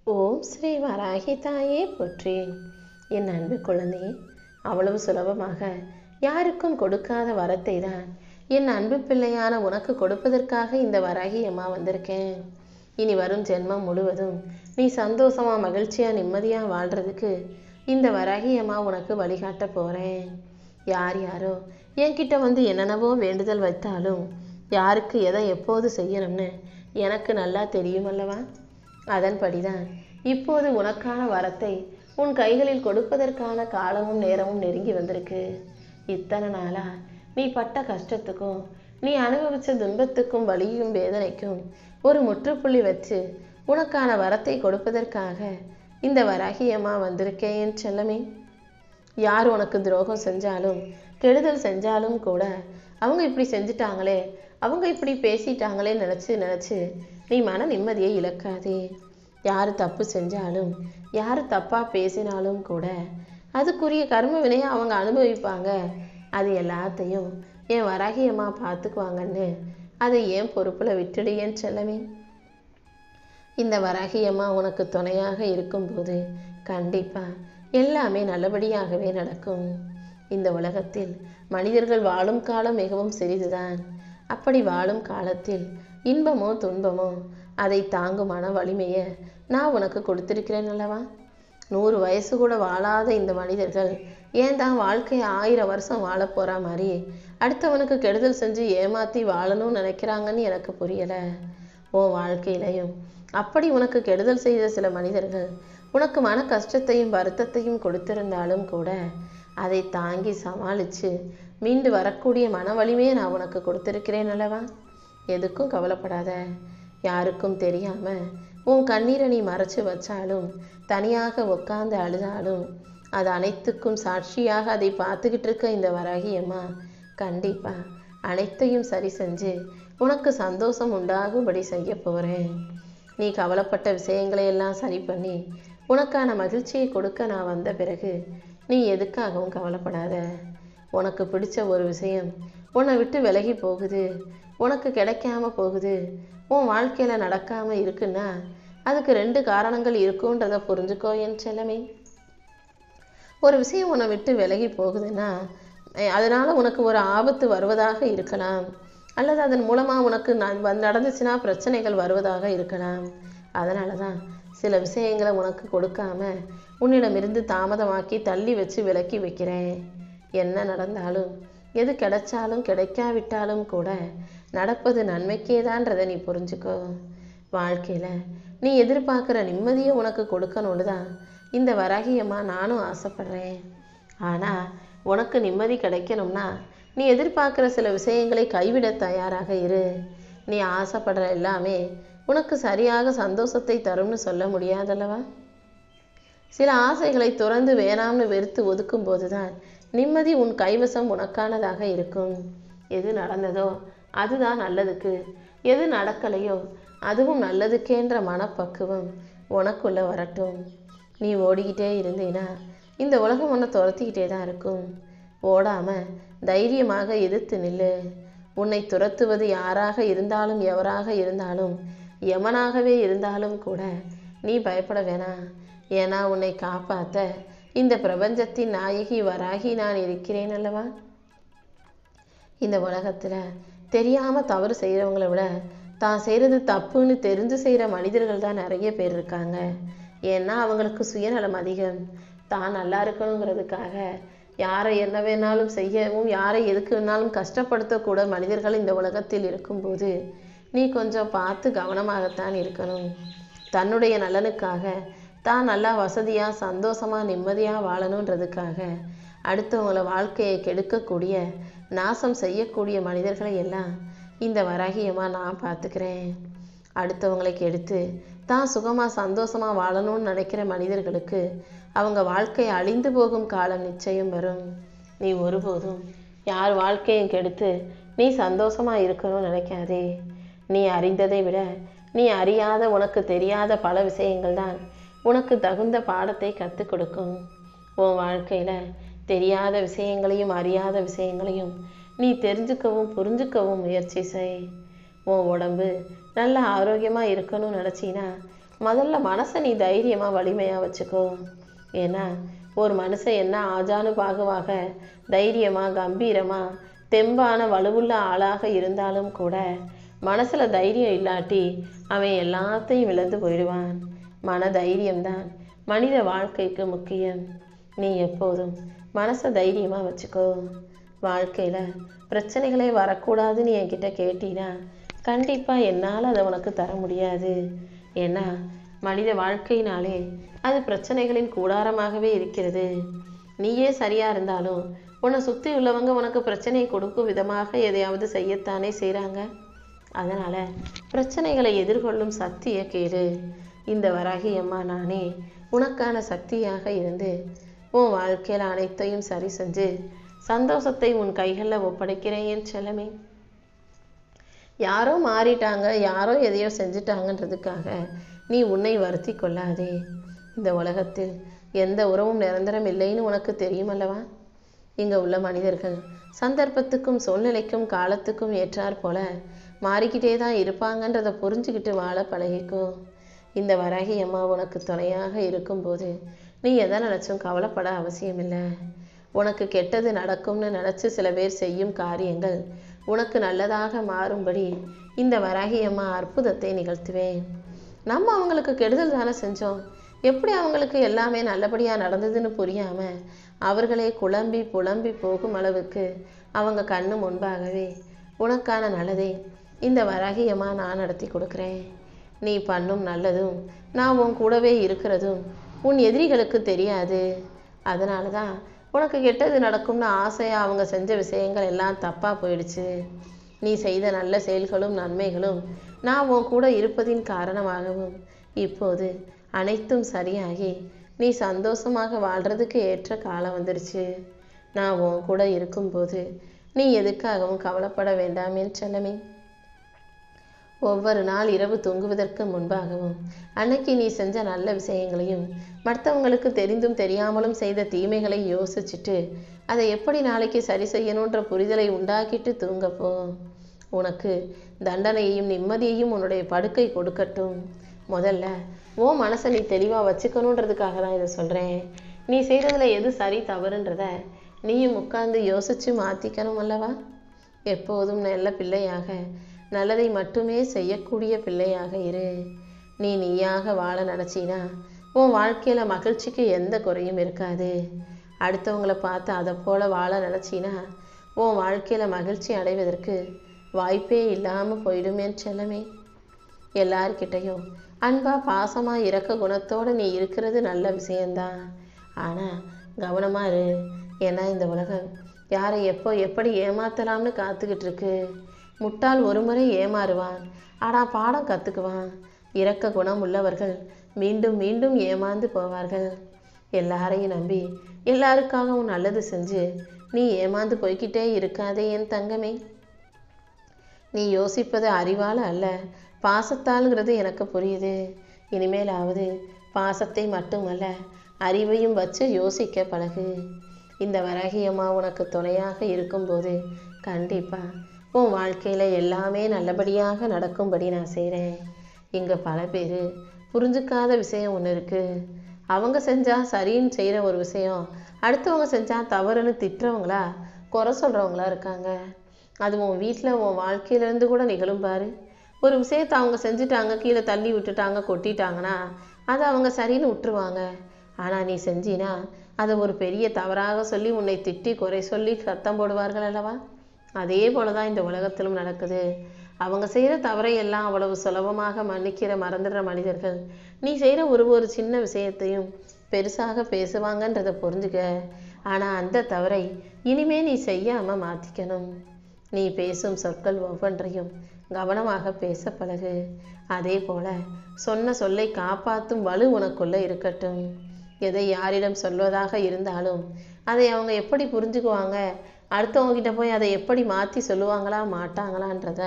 ஓம் ஸ்ரீ வராகி தாயே போற்றி. என் அன்பு குழந்தையே, அவ்வளவு சுலபமாக யாருக்கும் கொடுக்காத வரத்தை தான் என் அன்பு பிள்ளையான உனக்கு கொடுப்பதற்காக இந்த வராகி அம்மா வந்திருக்கேன். இனி வரும் ஜென்மம் முழுவதும் நீ சந்தோஷமா மகிழ்ச்சியா நிம்மதியா வாழ்றதுக்கு இந்த வராகி அம்மா உனக்கு வழிகாட்ட போறேன். யார் யாரோ என்கிட்ட வந்து என்னென்னவோ வேண்டுதல் வைத்தாலும் யாருக்கு எதை எப்போது செய்யணும்னு எனக்கு நல்லா தெரியும் அல்லவா? அதன்படிதான் இப்போது உனக்கான வரத்தை உன் கைகளில் கொடுப்பதற்கான காலமும் நேரமும் நெருங்கி வந்திருக்கு. இத்தனை நாளா நீ பட்ட கஷ்டத்துக்கும் நீ அனுபவிச்ச துன்பத்துக்கும் வலியும் வேதனைக்கும் ஒரு முற்றுப்புள்ளி வச்சு உனக்கான வரத்தை கொடுப்பதற்காக இந்த வராகியம்மா வந்திருக்கேன் என் செல்லமே. யார் உனக்கு துரோகம் செஞ்சாலும் கெடுதல் செஞ்சாலும் கூட அவங்க இப்படி செஞ்சிட்டாங்களே, அவங்க இப்படி பேசிட்டாங்களே நினச்சி நீ மன நிம்மதியை இழக்காதே. யார் தப்பு செஞ்சாலும் யார் தப்பாக பேசினாலும் கூட அதுக்குரிய கர்ம வினையை அவங்க அனுபவிப்பாங்க. அது எல்லாத்தையும் என் வராகியம்மா பார்த்துக்குவாங்கன்னு அதை ஏன் பொறுப்பில் விட்டுடு என் செல்லமே. இந்த வராகியம்மா உனக்கு துணையாக இருக்கும்போது கண்டிப்பாக எல்லாமே நல்லபடியாகவே நடக்கும். இந்த உலகத்தில் மனிதர்கள் வாழும் காலம் மிகவும் சிறிதுதான். அப்படி வாழும் காலத்தில் இன்பமோ துன்பமோ அதை தாங்கும் மன வலிமையை நான் உனக்கு கொடுத்திருக்கிறேன் அல்லவா? 100 வயசு கூட வாழாத இந்த மனிதர்கள் ஏன் தான் வாழ்க்கையை 1000 வருஷம் வாழ போகிற மாதிரி அடுத்தவனுக்கு கெடுதல் செஞ்சு ஏமாற்றி வாழணும்னு நினைக்கிறாங்கன்னு எனக்கு புரியலை. உன் வாழ்க்கையிலையும் அப்படி உனக்கு கெடுதல் செய்த சில மனிதர்கள் உனக்கு மன கஷ்டத்தையும் வருத்தத்தையும் கொடுத்திருந்தாலும் கூட அதை தாங்கி சமாளித்து மீண்டு வரக்கூடிய மன வலிமையை நான் உனக்கு கொடுத்திருக்கிறேன் அல்லவா? எதுக்கும் கவலைப்படாத. யாருக்கும் தெரியாமல் உன் கண்ணீரை நீ மறைச்சு வச்சாலும் தனியாக உட்காந்து அழுதாலும் அது அனைத்துக்கும் சாட்சியாக அதை பார்த்துக்கிட்டு இருக்க இந்த வராகியம்மா கண்டிப்பாக அனைத்தையும் சரி செஞ்சு உனக்கு சந்தோஷம் உண்டாகும்படி செய்ய போகிறேன். நீ கவலைப்பட்ட விஷயங்களை எல்லாம் சரி பண்ணி உனக்கான மகிழ்ச்சியை கொடுக்க நான் வந்த பிறகு நீ எதுக்காகவும் கவலைப்படாத. உனக்கு பிடிச்ச ஒரு விஷயம் உன்னை விட்டு விலகி போகுது, உனக்கு கிடைக்காம போகுது, உன் வாழ்க்கையில் நடக்காமல் இருக்குன்னா அதுக்கு 2 காரணங்கள் இருக்குன்றதை புரிஞ்சுக்கோ என் செல்லமே. ஒரு விஷயம் உன்னை விட்டு விலகி போகுதுன்னா அதனால் உனக்கு ஒரு ஆபத்து வருவதாக இருக்கலாம், அல்லது அதன் மூலமாக உனக்கு நடந்துச்சுன்னா பிரச்சனைகள் வருவதாக இருக்கலாம். அதனால தான் சில விஷயங்களை உனக்கு கொடுக்காம உன்னிடமிருந்து தாமதமாக்கி தள்ளி வச்சு விலக்கி வைக்கிறேன். என்ன நடந்தாலும் எது கிடைச்சாலும் கிடைக்காவிட்டாலும் கூட நடப்பது நன்மைக்கேதான்றதை நீ புரிஞ்சுக்கோ. வாழ்க்கையில் நீ எதிர்பார்க்குற நிம்மதியை உனக்கு கொடுக்கணும்னு தான் இந்த வராகியம்மா நானும் ஆசைப்படுறேன். ஆனால் உனக்கு நிம்மதி கிடைக்கணும்னா நீ எதிர்பார்க்குற சில விஷயங்களை கைவிட தயாராக இரு. நீ ஆசைப்படுற எல்லாமே உனக்கு சரியாக சந்தோஷத்தை தரும்னு சொல்ல முடியாதல்லவா? சில ஆசைகளை துறந்து வேணாம்னு வெறுத்து ஒதுக்கும் போதுதான் நிம்மதி உன் கைவசம் உனக்கானதாக இருக்கும். எது நடந்ததோ அதுதான் நல்லதுக்கு, எது நடக்கலையோ அதுவும் நல்லதுக்கேன்ற மனப்பக்குவம் உனக்குள்ள வரட்டும். நீ ஓடிக்கிட்டே இருந்தீன்னா இந்த உலகம் உன்னை துரத்திக்கிட்டே தான் இருக்கும். ஓடாமல் தைரியமாக எதிர்த்து நில்லு. உன்னை துரத்துவது யாராக இருந்தாலும் எவராக இருந்தாலும் யமனாகவே இருந்தாலும் கூட நீ பயப்பட வேணாம். ஏன்னா உன்னை காப்பாற்ற இந்த பிரபஞ்சத்தின் நாயகி வராகி நான் இருக்கிறேன் அல்லவா? இந்த உலகத்தில் தெரியாமல் தவறு செய்கிறவங்கள விட தான் செய்கிறது தப்புன்னு தெரிஞ்சு செய்கிற மனிதர்கள் தான் நிறைய பேர் இருக்காங்க. ஏன்னா அவங்களுக்கு சுயநலம் அதிகம். தான் நல்லா இருக்கணுங்கிறதுக்காக யாரை என்ன வேணாலும் செய்யவும் யாரை எதுக்கு வேணாலும் கஷ்டப்படுத்தக்கூட மனிதர்கள் இந்த உலகத்தில் இருக்கும்போது நீ கொஞ்சம் பார்த்து கவனமாகத்தான் இருக்கணும். தன்னுடைய நலனுக்காக தான் நல்லா வசதியாக சந்தோஷமாக நிம்மதியாக வாழணுன்றதுக்காக அடுத்தவங்கள வாழ்க்கையை கெடுக்கக்கூடிய நாசம் செய்யக்கூடிய மனிதர்களை எல்லாம் இந்த வராகியம்மா நான் பார்த்துக்கிறேன். அடுத்தவங்களை கெடுத்து தான் சுகமாக சந்தோஷமாக வாழணும்னு நினைக்கிற மனிதர்களுக்கு அவங்க வாழ்க்கையை அழிந்து போகும் காலம் நிச்சயம் வரும். நீ ஒருபோதும் யார் வாழ்க்கையும் கெடுத்து நீ சந்தோஷமாக இருக்கணும்னு நினைக்காதே. நீ அறிந்ததை விட நீ அறியாத உனக்கு தெரியாத பல விஷயங்கள் தான் உனக்கு தகுந்த பாடத்தை கற்றுக் கொடுக்கும். உன் வாழ்க்கையில் தெரியாத விஷயங்களையும் அறியாத விஷயங்களையும் நீ தெரிஞ்சுக்கவும் புரிஞ்சுக்கவும் முயற்சி செய். உன் உடம்பு நல்ல ஆரோக்கியமாக இருக்கணும்னு நினச்சின்னா முதல்ல மனசை நீ தைரியமாக வலிமையாக வச்சுக்கோ. ஏன்னா ஒரு மனுஷன் என்ன ஆஜானு பாகுவாக தைரியமாக கம்பீரமாக தெம்பான வலுவுள்ள ஆளாக இருந்தாலும் கூட மனசில் தைரியம் இல்லாட்டி அவன் எல்லாத்தையும் இழந்து போயிடுவான். மன தைரியம்தான் மனித வாழ்க்கைக்கு முக்கியம். நீ எப்போதும் மனசை தைரியமாக வச்சுக்கோ. வாழ்க்கையில் பிரச்சனைகளே வரக்கூடாதுன்னு என்கிட்ட கேட்டீன்னா கண்டிப்பாக என்னால் அதை உனக்கு தர முடியாது. ஏன்னா மனித வாழ்க்கையினாலே அது பிரச்சனைகளின் கூடாரமாகவே இருக்கிறது. நீயே சரியாக இருந்தாலும் உன்னை சுற்றி உள்ளவங்க உனக்கு பிரச்சனை கொடுக்கும் விதமாக எதையாவது செய்யத்தானே செய்கிறாங்க. அதனால் பிரச்சனைகளை எதிர்கொள்ளும் சக்தியை கேளு. இந்த வராகி அம்மா நானே உனக்கான சக்தியாக இருந்து உன் வாழ்க்கையில் அனைத்தையும் சரி செஞ்சு சந்தோஷத்தை உன் கைகளில் ஒப்படைக்கிறேன் என் செல்லமே. யாரோ மாறிட்டாங்க, யாரோ எதையோ செஞ்சிட்டாங்கன்றதுக்காக நீ உன்னை வருத்தி கொள்ளாதே. இந்த உலகத்தில் எந்த உறவும் நிரந்தரம் இல்லைன்னு உனக்கு தெரியுமல்லவா? இங்கே உள்ள மனிதர்கள் சந்தர்ப்பத்துக்கும் சூழ்நிலைக்கும் காலத்துக்கும் ஏற்றாற் போல மாறிக்கிட்டே தான் இருப்பாங்கன்றதை புரிஞ்சுக்கிட்டு வாழ பழகிக்கோ. இந்த வராகி அம்மா உனக்கு துணையாக இருக்கும்போது நீ எதை நினச்சும் கவலைப்பட அவசியமில்லை. உனக்கு கெட்டது நடக்கும்னு நினச்சி சில பேர் செய்யும் காரியங்கள் உனக்கு நல்லதாக மாறும்படி இந்த வராகி அம்மா அற்புதத்தை நிகழ்த்துவேன். நம்ம அவங்களுக்கு கெடுதல் தானே செஞ்சோம், எப்படி அவங்களுக்கு எல்லாமே நல்லபடியாக நடந்ததுன்னு புரியாமல் அவர்களே குழம்பி புலம்பி போகும் அளவுக்கு அவங்க கண்ணு முன்பாகவே உனக்கான நல்லதை இந்த வராகி அம்மா நான் நடத்தி கொடுக்குறேன். நீ பண்ணும் நல்லதும் நான் உன் கூடவே இருக்கிறதும் உன் எதிரிகளுக்கு தெரியாது. அதனால தான் உனக்கு கெட்டது நடக்கும்னு ஆசையாக அவங்க செஞ்ச விஷயங்கள் எல்லாம் தப்பாக போயிடுச்சு. நீ செய்த நல்ல செயல்களும் நன்மைகளும் நான் உன் கூட இருப்பதின் காரணமாகவும் இப்போது அனைத்தும் சரியாகி நீ சந்தோஷமாக வாழ்கிறதுக்கு ஏற்ற காலம் வந்துடுச்சு. நான் உன் கூட இருக்கும்போது நீ எதுக்காகவும் கவலைப்பட வேண்டாம் என் செல்லமே. ஒவ்வொரு நாள் இரவு தூங்குவதற்கு முன்பாகவும் அன்னைக்கு நீ செஞ்ச நல்ல விஷயங்களையும் மற்றவங்களுக்கு தெரிந்தும் தெரியாமலும் செய்த தீமைகளை யோசிச்சுட்டு அதை எப்படி நாளைக்கு சரி செய்யணுன்ற புரிதலை உண்டாக்கிட்டு தூங்கப்போ. உனக்கு தண்டனையையும் நிம்மதியையும் உன்னுடைய படுக்கை கொடுக்கட்டும். முதல்ல ஓ மனசை நீ தெளிவாக வச்சுக்கணுன்றதுக்காக தான் இதை சொல்கிறேன். நீ செய்கிறதுல எது சரி தவறுன்றத நீயும் உட்கார்ந்து யோசித்து மாற்றிக்கணும் அல்லவா? எப்போதும் நல்ல பிள்ளையாக நல்லதை மட்டுமே செய்யக்கூடிய பிள்ளையாக இரு. நீ நீயாக வாழ நினச்சினா உன் வாழ்க்கையில் மகிழ்ச்சிக்கு எந்த குறையும் இருக்காது. அடுத்தவங்களை பார்த்து அதை போல் வாழ நினச்சினா உன் வாழ்க்கையில் மகிழ்ச்சி அடைவதற்கு வாய்ப்பே இல்லாமல் போயிடும் என் செல்லமே. எல்லார்கிட்டையும் அன்பா பாசமாக இரக்க குணத்தோடு நீ இருக்கிறது நல்ல விஷயந்தான். ஆனால் கவனமாக இரு. ஏன்னா இந்த உலகம் யாரை எப்போ எப்படி ஏமாத்தலாம்னு காத்துக்கிட்டு இருக்கு. முட்டாள் ஒரு முறை ஏமாறுவான், ஆனால் பாடம் கற்றுக்குவான். இரக்க குணம் உள்ளவர்கள் மீண்டும் மீண்டும் ஏமாந்து போவார்கள். எல்லாரையும் நம்பி எல்லாருக்காகவும் நல்லது செஞ்சு நீ ஏமாந்து போய்கிட்டே இருக்காதே என் தங்கமே. நீ யோசிப்பது அறிவால் அல்ல, பாசத்தாலுங்கிறது எனக்கு புரியுது. இனிமேலாவது பாசத்தை மட்டுமல்ல அறிவையும் வச்சு யோசிக்க பழகு. இந்த வராகி அம்மா உனக்கு துணையாக இருக்கும்போது கண்டிப்பாக உன் வாழ்க்கையில் எல்லாமே நல்லபடியாக நடக்கும்படி நான் செய்கிறேன். இங்கே பல பேர் புரிஞ்சுக்காத விஷயம் ஒன்று இருக்குது. அவங்க செஞ்சால் சரின்னு செய்கிற ஒரு விஷயம் அடுத்தவங்க செஞ்சால் தவறுன்னு திட்டுறவங்களா குறை சொல்கிறவங்களா இருக்காங்க. அது உன் வீட்டில் உன் வாழ்க்கையிலேருந்து கூட நிகழும் பாரு. ஒரு விஷயத்தை அவங்க செஞ்சுட்டாங்க, கீழே தள்ளி விட்டுட்டாங்க, கொட்டிட்டாங்கன்னா அதை அவங்க சரின்னு விட்டுருவாங்க. ஆனால் நீ செஞ்சினா அதை ஒரு பெரிய தவறாக சொல்லி உன்னை திட்டி குறை சொல்லி சத்தம் போடுவார்கள் அல்லவா? அதே போல தான் இந்த உலகத்திலும் நடக்குது. அவங்க செய்கிற தவறையெல்லாம் அவ்வளவு சுலபமாக மன்னிக்கிற மறந்துடுற மனிதர்கள் நீ செய்கிற ஒரு சின்ன விஷயத்தையும் பெருசாக பேசுவாங்கன்றதை புரிஞ்சுக்க. ஆனால் அந்த தவறை இனிமே நீ செய்யாமல் மாற்றிக்கணும். நீ பேசும் சொற்கள் ஒவ்வொன்றையும் கவனமாக பேச பழகு. அதே போல சொன்ன சொல்லை காப்பாற்றும் வலு உனக்குள்ளே இருக்கட்டும். எதை யாரிடம் சொல்வதாக இருந்தாலும் அதை அவங்க எப்படி புரிஞ்சுக்குவாங்க, அடுத்தவங்ககிட்ட போய் அதை எப்படி மாற்றி சொல்லுவாங்களா மாட்டாங்களான்றத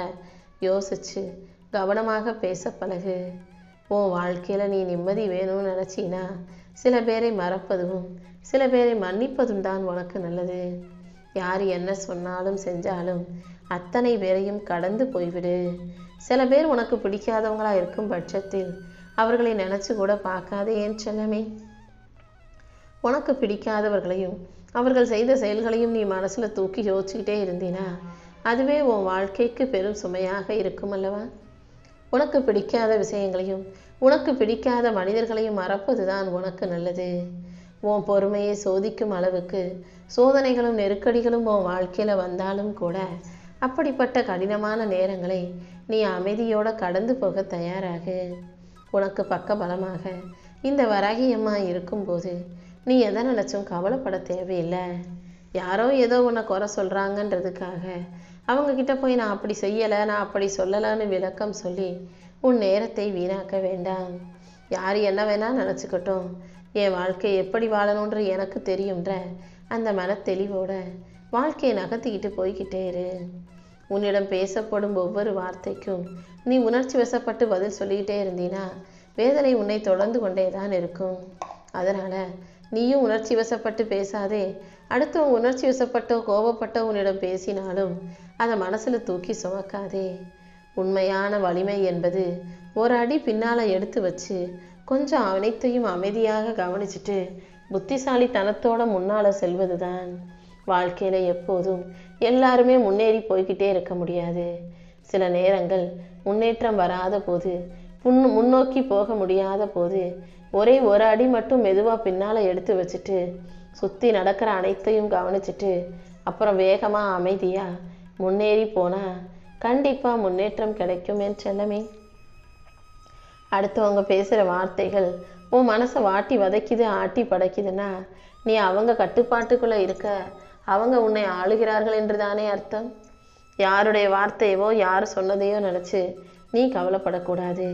யோசிச்சு கவனமாக பேச பழகு. உன் வாழ்க்கையில் நீ நிம்மதி வேணும்னு நினச்சின்னா சில பேரை மறப்பதும் சில பேரை மன்னிப்பதும் தான் உனக்கு நல்லது. யார் என்ன சொன்னாலும் செஞ்சாலும் அத்தனை பேரையும் கடந்து போய்விடு. சில பேர் உனக்கு பிடிக்காதவங்களா இருக்கும் பட்சத்தில் அவர்களை நினச்சி கூட பார்க்காதே என் செல்லமே. உனக்கு பிடிக்காதவர்களையும் அவர்கள் செய்த செயல்களையும் நீ மனசில் தூக்கி யோசிச்சுக்கிட்டே இருந்தீனா அதுவே உன் வாழ்க்கைக்கு பெரும் சுமையாக இருக்கும் அல்லவா? உனக்கு பிடிக்காத விஷயங்களையும் உனக்கு பிடிக்காத மனிதர்களையும் மறப்பது தான் உனக்கு நல்லது. உன் பொறுமையை சோதிக்கும் அளவுக்கு சோதனைகளும் நெருக்கடிகளும் உன் வாழ்க்கையில் வந்தாலும் கூட அப்படிப்பட்ட கடினமான நேரங்களை நீ அமைதியோடு கடந்து போக தயாராகு. உனக்கு பக்க பலமாக இந்த வராகி அம்மா இருக்கும்போது நீ எதை நினச்சும் கவலைப்பட தேவையில்லை. யாரோ ஏதோ உன்னை குறை சொல்கிறாங்கன்றதுக்காக அவங்கக்கிட்ட போய் நான் அப்படி செய்யலை நான் அப்படி சொல்லலான்னு விளக்கம் சொல்லி உன் நேரத்தை வீணாக்க வேண்டாம். யார் என்ன வேணால் நினச்சிக்கட்டும், என் வாழ்க்கையை எப்படி வாழணுன்ற எனக்கு தெரியுன்ற அந்த மன தெளிவோட வாழ்க்கையை நகர்த்திக்கிட்டு போய்கிட்டே இரு. உன்னிடம் பேசப்படும் ஒவ்வொரு வார்த்தைக்கும் நீ உணர்ச்சி வசப்பட்டு பதில் சொல்லிக்கிட்டே இருந்தீனா வேதனை உன்னை தொடர்ந்து கொண்டே தான் இருக்கும். அதனால் நீயும் உணர்ச்சி வசப்பட்டு பேசாதே. அடுத்தவங்க உணர்ச்சி வசப்பட்டோ கோபப்பட்டோ உன்னிடம் பேசினாலும் அதை மனசில் தூக்கி சுமக்காதே. உண்மையான வலிமை என்பது ஒரு அடி பின்னால் எடுத்து வச்சு கொஞ்சம் அனைத்தையும் அமைதியாக கவனிச்சுட்டு புத்திசாலித்தனத்தோட முன்னால் செல்வது தான். வாழ்க்கையில் எப்போதும் எல்லாருமே முன்னேறி போய்கிட்டே இருக்க முடியாது. சில நேரங்கள் முன்னேற்றம் வராத போது முன்னோக்கி போக முடியாத போது ஒரே ஒரு அடி மட்டும் மெதுவாக பின்னால் எடுத்து வச்சுட்டு சுற்றி நடக்கிற அனைத்தையும் கவனிச்சுட்டு அப்புறம் வேகமாக அமைதியாக முன்னேறி போனால் கண்டிப்பாக முன்னேற்றம் கிடைக்கும் என் செல்லமே. அடுத்தவங்க பேசுகிற வார்த்தைகள் உன் மனசை வாட்டி வதைக்குது ஆட்டி படைக்குதுன்னா நீ அவங்க கட்டுப்பாட்டுக்குள்ளே இருக்க அவங்க உன்னை ஆளுகிறார்கள் என்று தானே அர்த்தம். யாருடைய வார்த்தையவோ யார் சொன்னதையோ நினச்சி நீ கவலைப்படக்கூடாது.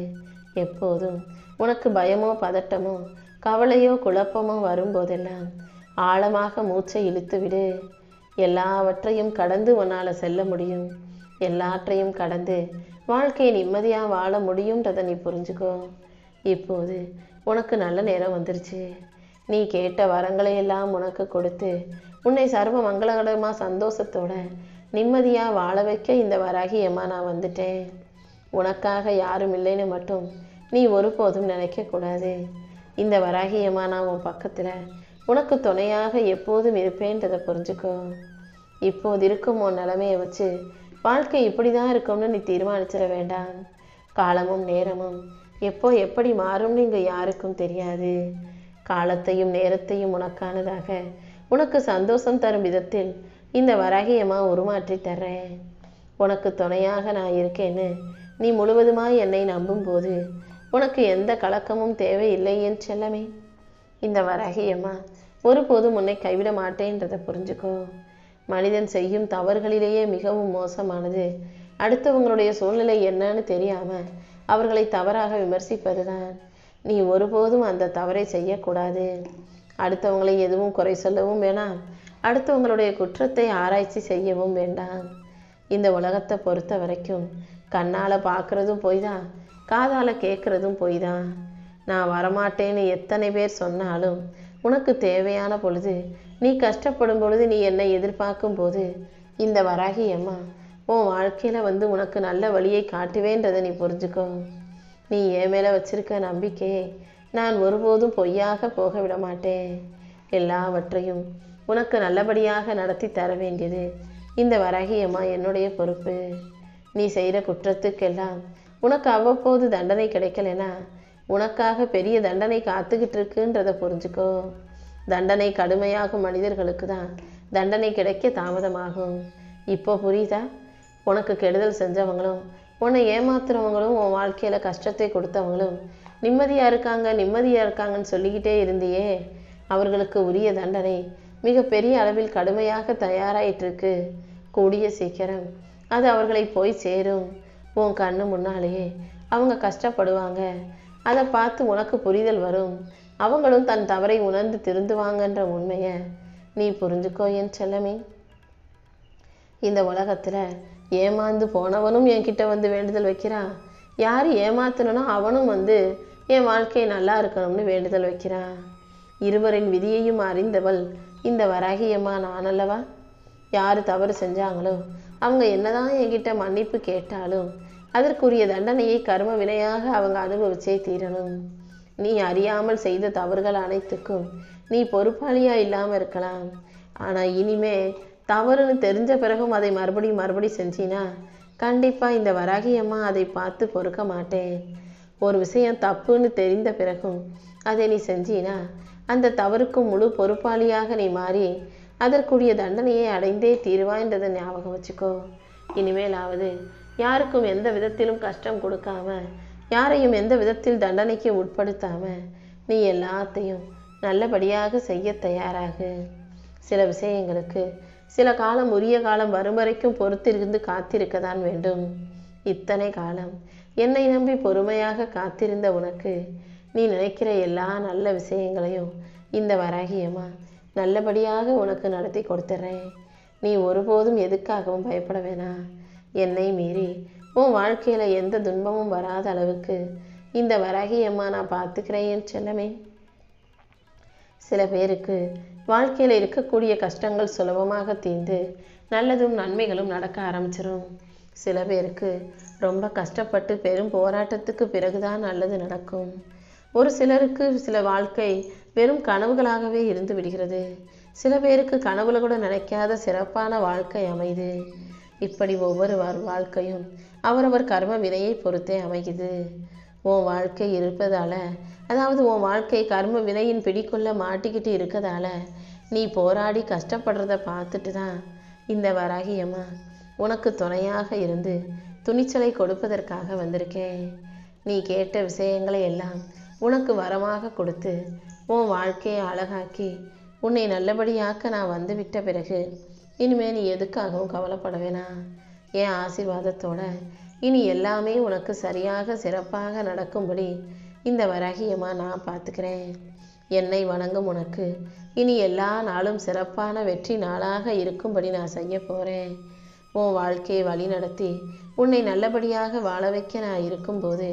எப்போதும் உனக்கு பயமோ பதட்டமோ கவலையோ குழப்பமோ வரும்போதெல்லாம் ஆழமாக மூச்சை இழுத்து விடு. எல்லாவற்றையும் கடந்து உன்னால் செல்ல முடியும். எல்லாற்றையும் கடந்து வாழ்க்கையை நிம்மதியாக வாழ முடியும்ன்றதை நீ புரிஞ்சுக்கோ. இப்போது உனக்கு நல்ல நேரம் வந்துருச்சு. நீ கேட்ட வரங்களை எல்லாம் உனக்கு கொடுத்து உன்னை சர்வ மங்களகரமாக சந்தோஷத்தோட நிம்மதியாக வாழ வைக்க இந்த வராகி அம்மா நான் வந்துட்டேன். உனக்காக யாரும் இல்லைன்னு மட்டும் நீ ஒருபோதும் நினைக்கக்கூடாது. இந்த வராகி அம்மா நான் உன் பக்கத்தில் உனக்கு துணையாக எப்போதும் இருப்பேன்றதை புரிஞ்சுக்கோ. இப்போது இருக்கும் உன் நிலைமையை வச்சு வாழ்க்கை இப்படி தான் இருக்கும்னு நீ தீர்மானிச்சிட வேண்டாம். காலமும் நேரமும் எப்போ எப்படி மாறும்னு இங்கே யாருக்கும் தெரியாது. காலத்தையும் நேரத்தையும் உனக்கானதாக உனக்கு சந்தோஷம் தரும் விதத்தில் இந்த வராகியம்மா உருமாற்றி தர்றேன். உனக்கு துணையாக நான் இருக்கேன்னு நீ முழுவதுமாய் என்னை நம்பும்போது உனக்கு எந்த கலக்கமும் தேவையில்லை என் செல்லமே. இந்த வராகியம்மா ஒருபோதும் உன்னை கைவிட மாட்டேன்றதை புரிஞ்சுக்கோ. மனிதன் செய்யும் தவறுகளிலேயே மிகவும் மோசமானது அடுத்தவங்களுடைய சூழ்நிலை என்னன்னு தெரியாமல் அவர்களை தவறாக விமர்சிப்பது தான். நீ ஒருபோதும் அந்த தவறை செய்யக்கூடாது. அடுத்தவங்களை எதுவும் குறை சொல்லவும் வேணாம், அடுத்தவங்களுடைய குற்றத்தை ஆராய்ச்சி செய்யவும் வேண்டாம். இந்த உலகத்தை பொறுத்த வரைக்கும் கண்ணால் பார்க்குறதும் போய் தான், காதால் கேட்குறதும் போய் தான். நான் வரமாட்டேன்னு எத்தனை பேர் சொன்னாலும் உனக்கு தேவையான பொழுது நீ கஷ்டப்படும் பொழுது நீ என்னை எதிர்பார்க்கும் போது இந்த வராகி அம்மா உன் வாழ்க்கையில் வந்து உனக்கு நல்ல வழியை காட்டுவேன்றதை நீ புரிஞ்சுக்கோ. நீ என் மேலே வச்சிருக்க நம்பிக்கையை நான் ஒருபோதும் பொய்யாக போக விட மாட்டேன். எல்லாவற்றையும் உனக்கு நல்லபடியாக நடத்தி தர வேண்டியது இந்த வராகி அம்மா என்னுடைய பொறுப்பு. நீ செய்கிற குற்றத்துக்கெல்லாம் உனக்கு அவ்வப்போது தண்டனை கிடைக்கலனா உனக்காக பெரிய தண்டனை காத்துக்கிட்டு இருக்குன்றதை புரிஞ்சுக்கோ. தண்டனை கடுமையாகும் மனிதர்களுக்கு தான் தண்டனை கிடைக்க தாமதமாகும். இப்போ புரியுதா? உனக்கு கெடுதல் செஞ்சவங்களும் உன்னை ஏமாத்துறவங்களும் உன் வாழ்க்கையில் கஷ்டத்தை கொடுத்தவங்களும் நிம்மதியாக இருக்காங்கன்னு சொல்லிக்கிட்டே இருந்தியே, அவர்களுக்கு உரிய தண்டனை மிக பெரிய அளவில் கடுமையாக தயாராயிட்டிருக்கு. கூடிய சீக்கிரம் அது அவர்களை போய் சேரும். உன் கண்ணு முன்னாலேயே அவங்க கஷ்டப்படுவாங்க. அதை பார்த்து உனக்கு புரிதல் வரும். அவங்களும் தன் தவறை உணர்ந்து திருந்துவாங்கன்ற உண்மையை நீ புரிஞ்சுக்கோ என் செல்லமே. இந்த உலகத்தில் ஏமாந்து போனவனும் என்கிட்ட வந்து வேண்டுதல் வைக்கிறான். யார் ஏமாத்தணும்னா அவனும் வந்து என் வாழ்க்கை நல்லா இருக்கணும்னு வேண்டுதல் வைக்கிறான். இருவரின் விதியையும் அறிந்தவள் இந்த வராகியம்மா நான் அல்லவா? யார் தவறு செஞ்சாங்களோ அவங்க என்னதான் என்கிட்ட மன்னிப்பு கேட்டாலும் அதற்குரிய தண்டனையை கர்ம வினையாக அவங்க அனுபவிச்சே தீரணும். நீ அறியாமல் செய்த தவறுகள் அனைத்துக்கும் நீ பொறுப்பாளியா இல்லாமல் இருக்கலாம். ஆனால் இனிமே தவறுன்னு தெரிஞ்ச பிறகும் அதை மறுபடி செஞ்சினா கண்டிப்பாக இந்த வராகி அம்மா அதை பார்த்து பொறுக்க மாட்டேன். ஒரு விஷயம் தப்புன்னு தெரிந்த பிறகும் அதை நீ செஞ்சினா அந்த தவறுக்கு முழு பொறுப்பாளியாக நீ மாறி அதற்குரிய தண்டனையை அடைந்தே தீருவாய்ன்றதை ஞாபகம் வச்சுக்கோ. இனிமேலாவது யாருக்கும் எந்த விதத்திலும் கஷ்டம் கொடுக்காம, யாரையும் எந்த விதத்தில் தண்டனைக்கு உட்படுத்தாம நீ எல்லாத்தையும் நல்லபடியாக செய்ய தயாராகு. சில விஷயங்களுக்கு சில காலம், உரிய காலம் வரும் வரைக்கும் பொறுத்திருந்து காத்திருக்க தான் வேண்டும். இத்தனை காலம் என்னை நம்பி பொறுமையாக காத்திருந்த உனக்கு நீ நினைக்கிற எல்லா நல்ல விஷயங்களையும் இந்த வராகியம்மா நல்லபடியாக உனக்கு நடத்தி கொடுத்துட்றேன். நீ ஒருபோதும் எதுக்காகவும் பயப்பட வேணாம். என்னை மீறி உன் வாழ்க்கையில் எந்த துன்பமும் வராத அளவுக்கு இந்த வராகியம்மா நான் பார்த்துக்கிறேன் செல்லமே. சில பேருக்கு வாழ்க்கையில் இருக்கக்கூடிய கஷ்டங்கள் சுலபமாக தீர்ந்து நல்லதும் நன்மைகளும் நடக்க ஆரம்பிச்சிடும். சில பேருக்கு ரொம்ப கஷ்டப்பட்டு பெரும் போராட்டத்துக்கு பிறகுதான் நல்லது நடக்கும். ஒரு சிலருக்கு சில வாழ்க்கை வெறும் கனவுகளாகவே இருந்து விடுகிறது. சில பேருக்கு கனவுல கூட நினைக்காத சிறப்பான வாழ்க்கை அமைது. இப்படி ஒவ்வொரு வாழ்க்கையும் அவரவர் கர்ம வினையை பொறுத்தே அமைகிறது. உன் வாழ்க்கை இருப்பதால, அதாவது உன் வாழ்க்கை கர்ம வினையின் பிடிக்குள்ள மாட்டிக்கிட்டு இருக்கதால நீ போராடி கஷ்டப்படுறத பார்த்துட்டு தான் இந்த வராகியம்மா உனக்கு துணையாக இருந்து துணிச்சலை கொடுப்பதற்காக வந்திருக்கேன். நீ கேட்ட விஷயங்களை எல்லாம் உனக்கு வரமாக கொடுத்து உன் வாழ்க்கையை அழகாக்கி உன்னை நல்லபடியாக்க நான் வந்து விட்ட பிறகு இனிமேல் நீ எதுக்காகவும் கவலைப்பட வேணாம். என் ஆசீர்வாதத்தோட இனி எல்லாமே உனக்கு சரியாக சிறப்பாக நடக்கும்படி இந்த வராகியம்மா நான் பார்த்துக்கிறேன். என்னை வணங்கும் உனக்கு இனி எல்லா நாளும் சிறப்பான வெற்றி நாளாக இருக்கும்படி நான் செய்ய போகிறேன். உன் வாழ்க்கையை வழி நடத்தி உன்னை நல்லபடியாக வாழ வைக்க நான் இருக்கும்போது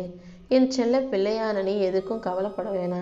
என் செல்ல பிள்ளையான நீ எதுக்கும் கவலைப்பட வேணாம்.